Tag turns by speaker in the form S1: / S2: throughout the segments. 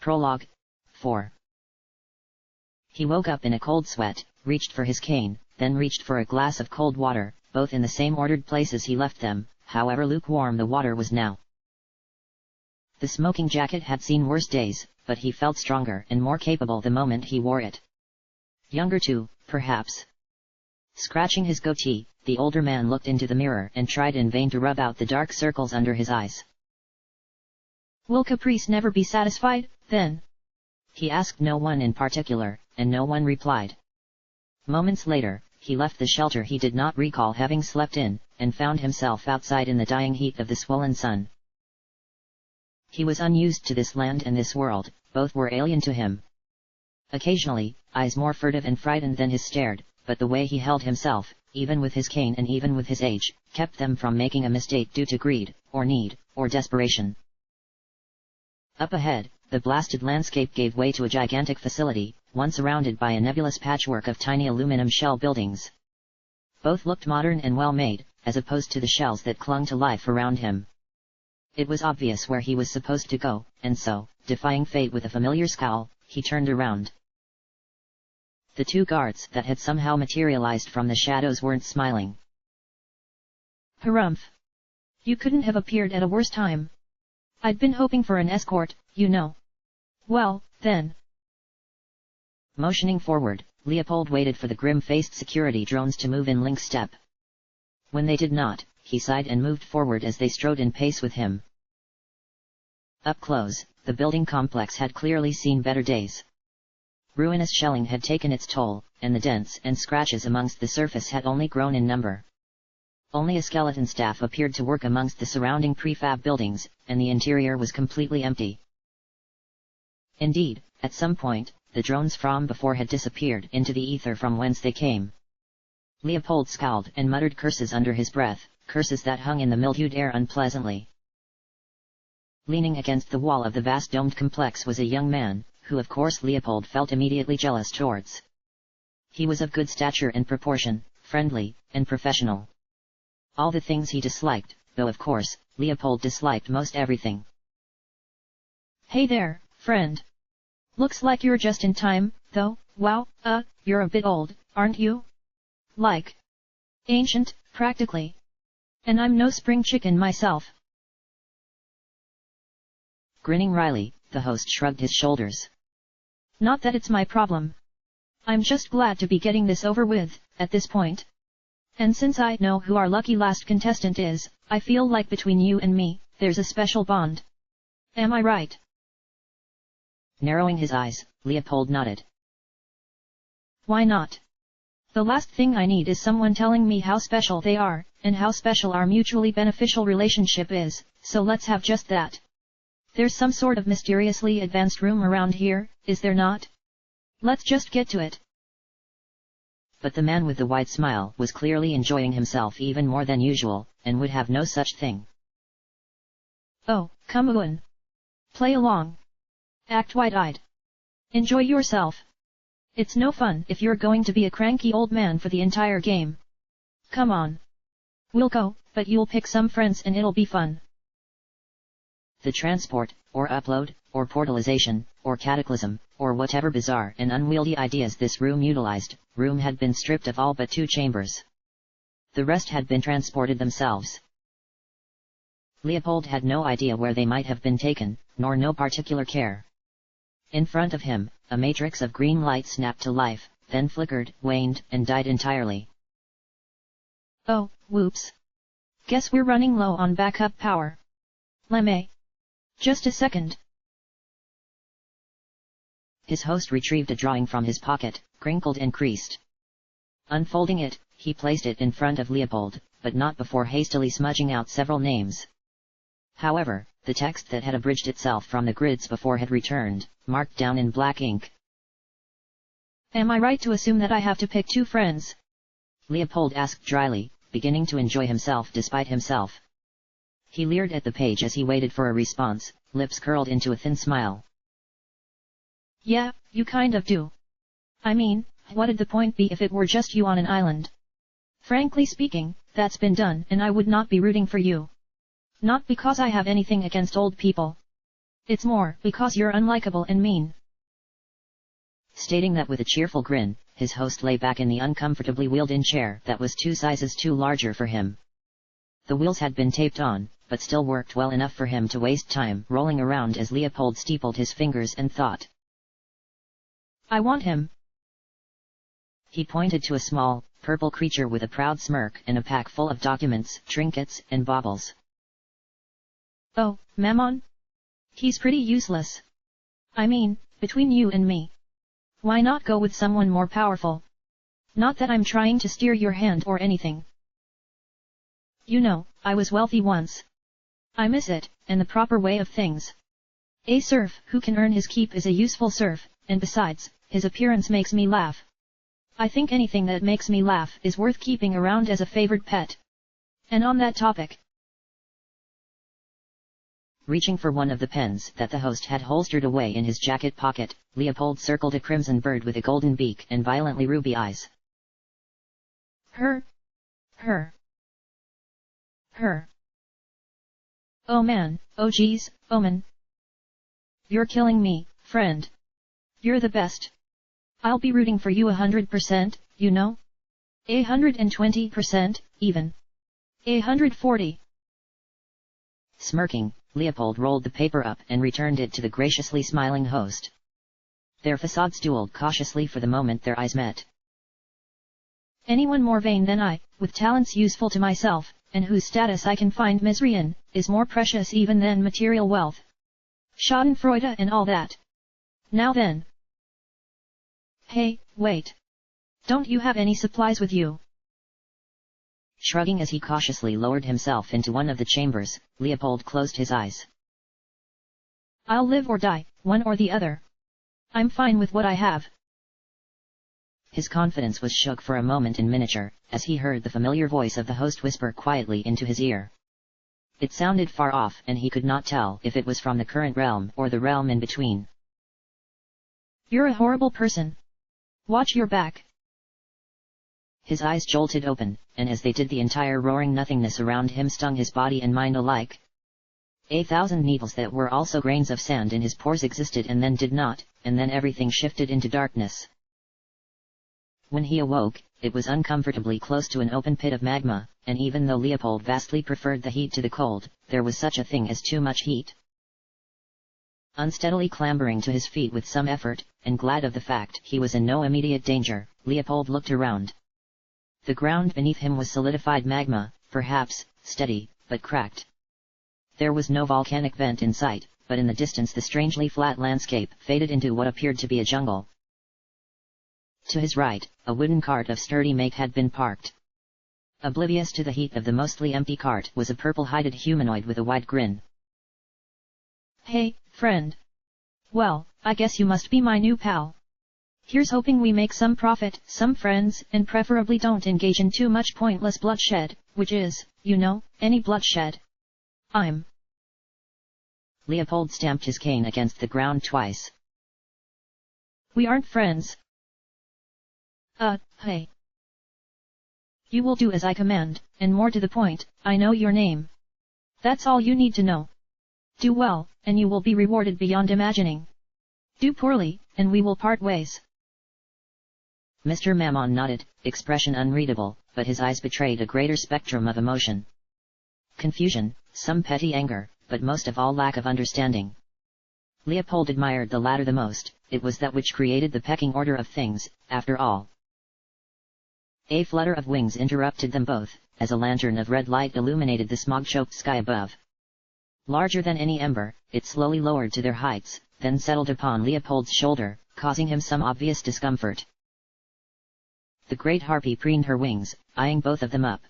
S1: Prologue 4. He woke up in a cold sweat, reached for his cane, then reached for a glass of cold water, both in the same ordered places he left them, however lukewarm the water was now. The smoking jacket had seen worse days, but he felt stronger and more capable the moment he wore it. Younger too, perhaps. Scratching his goatee, the older man looked into the mirror and tried in vain to rub out the dark circles under his eyes.
S2: "Will Caprice never be satisfied, then?"
S1: He asked no one in particular, and no one replied. Moments later, he left the shelter he did not recall having slept in, and found himself outside in the dying heat of the swollen sun. He was unused to this land and this world, both were alien to him. Occasionally, eyes more furtive and frightened than his stared, but the way he held himself, even with his cane and even with his age, kept them from making a mistake due to greed, or need, or desperation. Up ahead, the blasted landscape gave way to a gigantic facility, one surrounded by a nebulous patchwork of tiny aluminum shell buildings. Both looked modern and well-made, as opposed to the shells that clung to life around him. It was obvious where he was supposed to go, and so, defying fate with a familiar scowl, he turned around. The two guards that had somehow materialized from the shadows weren't smiling.
S2: "Harumph! You couldn't have appeared at a worse time. I'd been hoping for an escort, you know. Well, then."
S1: Motioning forward, Leopold waited for the grim-faced security drones to move in link step. When they did not, he sighed and moved forward as they strode in pace with him. Up close, the building complex had clearly seen better days. Ruinous shelling had taken its toll, and the dents and scratches amongst the surface had only grown in number. Only a skeleton staff appeared to work amongst the surrounding prefab buildings, and the interior was completely empty. Indeed, at some point, the drones from before had disappeared into the ether from whence they came. Leopold scowled and muttered curses under his breath, curses that hung in the mildewed air unpleasantly. Leaning against the wall of the vast domed complex was a young man, who of course Leopold felt immediately jealous towards. He was of good stature and proportion, friendly, and professional. All the things he disliked, though of course, Leopold disliked most everything.
S2: "Hey there, friend. Looks like you're just in time, though. Wow, you're a bit old, aren't you? Like ancient, practically. And I'm no spring chicken myself."
S1: Grinning wryly, the host shrugged his shoulders.
S2: "Not that it's my problem. I'm just glad to be getting this over with, at this point. And since I know who our lucky last contestant is, I feel like between you and me, there's a special bond. Am I right?"
S1: Narrowing his eyes, Leopold nodded.
S2: "Why not? The last thing I need is someone telling me how special they are, and how special our mutually beneficial relationship is, so let's have just that. There's some sort of mysteriously advanced room around here, is there not? Let's just get to it."
S1: But the man with the wide smile was clearly enjoying himself even more than usual, and would have no such thing.
S2: "Oh, come on. Play along. Act wide-eyed. Enjoy yourself. It's no fun if you're going to be a cranky old man for the entire game. Come on. We'll go, but you'll pick some friends and it'll be fun."
S1: The transport, or upload, or portalization, or cataclysm, or whatever bizarre and unwieldy ideas this room had been stripped of all but 2 chambers. The rest had been transported themselves. Leopold had no idea where they might have been taken, nor no particular care. In front of him, a matrix of green light snapped to life, then flickered, waned, and died entirely.
S2: "Oh, whoops. Guess we're running low on backup power. Lemme. Just a second."
S1: His host retrieved a drawing from his pocket, crinkled and creased. Unfolding it, he placed it in front of Leopold, but not before hastily smudging out several names. However, the text that had abridged itself from the grids before had returned, marked down in black ink.
S2: "Am I right to assume that I have to pick 2 friends?"
S1: Leopold asked dryly, beginning to enjoy himself despite himself. He leered at the page as he waited for a response, lips curled into a thin smile.
S2: "Yeah, you kind of do. I mean, what'd the point be if it were just you on an island? Frankly speaking, that's been done and I would not be rooting for you. Not because I have anything against old people. It's more because you're unlikable and mean.
S1: Stating that with a cheerful grin, his host lay back in the uncomfortably wheeled-in chair that was 2 sizes too larger for him. The wheels had been taped on, but still worked well enough for him to waste time rolling around as Leopold steepled his fingers and thought.
S2: I want him.
S1: He pointed to a small, purple creature with a proud smirk and a pack full of documents, trinkets, and baubles.
S2: Oh, Mammon? He's pretty useless. I mean, between you and me. Why not go with someone more powerful? Not that I'm trying to steer your hand or anything. You know, I was wealthy once. I miss it, and the proper way of things. A serf who can earn his keep is a useful serf, and besides, his appearance makes me laugh. I think anything that makes me laugh is worth keeping around as a favored pet. And on that topic.
S1: Reaching for one of the pens that the host had holstered away in his jacket pocket, Leopold circled a crimson bird with a golden beak and violently ruby eyes.
S2: Her. Oh man, oh geez, Omen. You're killing me, friend. You're the best. I'll be rooting for you 100%, you know? 120%, even. 140.
S1: Smirking, Leopold rolled the paper up and returned it to the graciously smiling host. Their facades dueled cautiously for the moment their eyes met.
S2: Anyone more vain than I, with talents useful to myself, and whose status I can find misery in, is more precious even than material wealth. Schadenfreude and all that. Now then. Hey, wait. Don't you have any supplies with you?
S1: Shrugging as he cautiously lowered himself into one of the chambers, Leopold closed his eyes.
S2: I'll live or die, one or the other. I'm fine with what I have.
S1: His confidence was shook for a moment in miniature, as he heard the familiar voice of the host whisper quietly into his ear. It sounded far off and he could not tell if it was from the current realm or the realm in between.
S2: You're a horrible person. Watch your back.
S1: His eyes jolted open, and as they did the entire roaring nothingness around him stung his body and mind alike. 1,000 needles that were also grains of sand in his pores existed and then did not, and then everything shifted into darkness. When he awoke, it was uncomfortably close to an open pit of magma, and even though Leopold vastly preferred the heat to the cold, there was such a thing as too much heat. Unsteadily clambering to his feet with some effort, and glad of the fact he was in no immediate danger, Leopold looked around. The ground beneath him was solidified magma, perhaps, steady, but cracked. There was no volcanic vent in sight, but in the distance the strangely flat landscape faded into what appeared to be a jungle. To his right, a wooden cart of sturdy make had been parked. Oblivious to the heat of the mostly empty cart was a purple-hided humanoid with a wide grin.
S2: Hey, friend. Well, I guess you must be my new pal. Here's hoping we make some profit, some friends, and preferably don't engage in too much pointless bloodshed, which is, you know, any bloodshed.
S1: Leopold stamped his cane against the ground twice.
S2: We aren't friends. Hey. You will do as I command, and more to the point, I know your name. That's all you need to know. Do well, and you will be rewarded beyond imagining. Do poorly, and we will part ways.
S1: Mr. Mammon nodded, expression unreadable, but his eyes betrayed a greater spectrum of emotion. Confusion, some petty anger, but most of all lack of understanding. Leopold admired the latter the most, it was that which created the pecking order of things, after all. A flutter of wings interrupted them both, as a lantern of red light illuminated the smog-choked sky above. Larger than any ember, it slowly lowered to their heights, then settled upon Leopold's shoulder, causing him some obvious discomfort. The great harpy preened her wings, eyeing both of them up.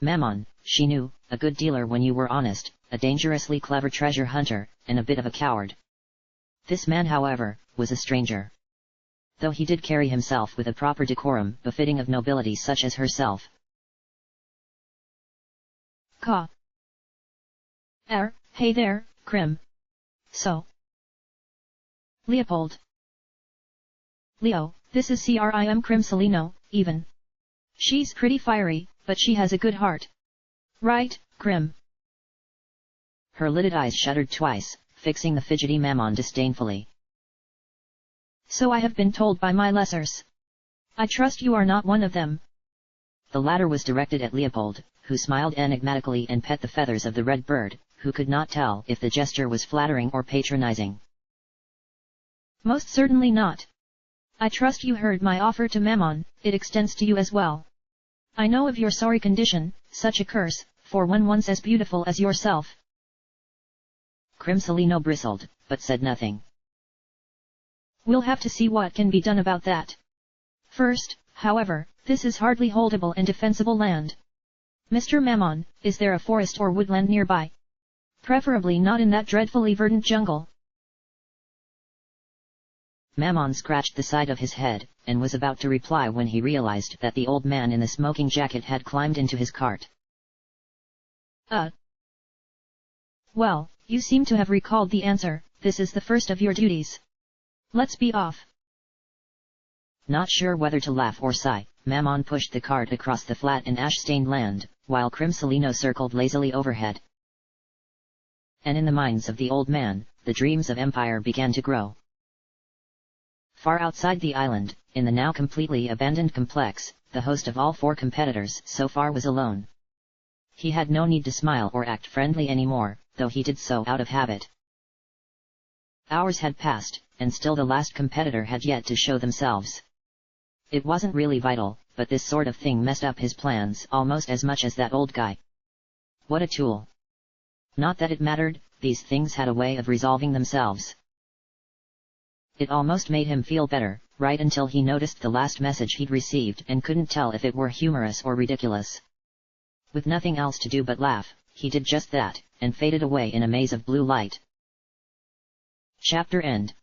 S1: Mammon, she knew, a good dealer when you were honest, a dangerously clever treasure hunter, and a bit of a coward. This man, however, was a stranger. Though he did carry himself with a proper decorum befitting of nobility such as herself.
S2: Caw. Hey there, Krim. So. Leopold. Leo, this is Crim Celino, even. She's pretty fiery, but she has a good heart. Right, Krim?
S1: Her lidded eyes shuddered twice, fixing the fidgety Mammon disdainfully.
S2: So I have been told by my lessers. I trust you are not one of them.
S1: The latter was directed at Leopold, who smiled enigmatically and pet the feathers of the red bird, who could not tell if the gesture was flattering or patronizing.
S2: Most certainly not. I trust you heard my offer to Mammon, it extends to you as well. I know of your sorry condition, such a curse, for one once as beautiful as yourself.
S1: Crimsolino bristled, but said nothing.
S2: We'll have to see what can be done about that. First, however, this is hardly holdable and defensible land. Mr. Mammon, is there a forest or woodland nearby? Preferably not in that dreadfully verdant jungle.
S1: Mammon scratched the side of his head, and was about to reply when he realized that the old man in the smoking jacket had climbed into his cart.
S2: Well, you seem to have recalled the answer, this is the first of your duties. Let's be off.
S1: Not sure whether to laugh or sigh, Mammon pushed the cart across the flat and ash-stained land, while Crimsolino circled lazily overhead. And in the minds of the old man, the dreams of empire began to grow. Far outside the island, in the now completely abandoned complex, the host of all 4 competitors so far was alone. He had no need to smile or act friendly anymore, though he did so out of habit. Hours had passed, and still the last competitor had yet to show themselves. It wasn't really vital, but this sort of thing messed up his plans almost as much as that old guy. What a tool. Not that it mattered, these things had a way of resolving themselves. It almost made him feel better, right until he noticed the last message he'd received and couldn't tell if it were humorous or ridiculous. With nothing else to do but laugh, he did just that, and faded away in a maze of blue light. Chapter end.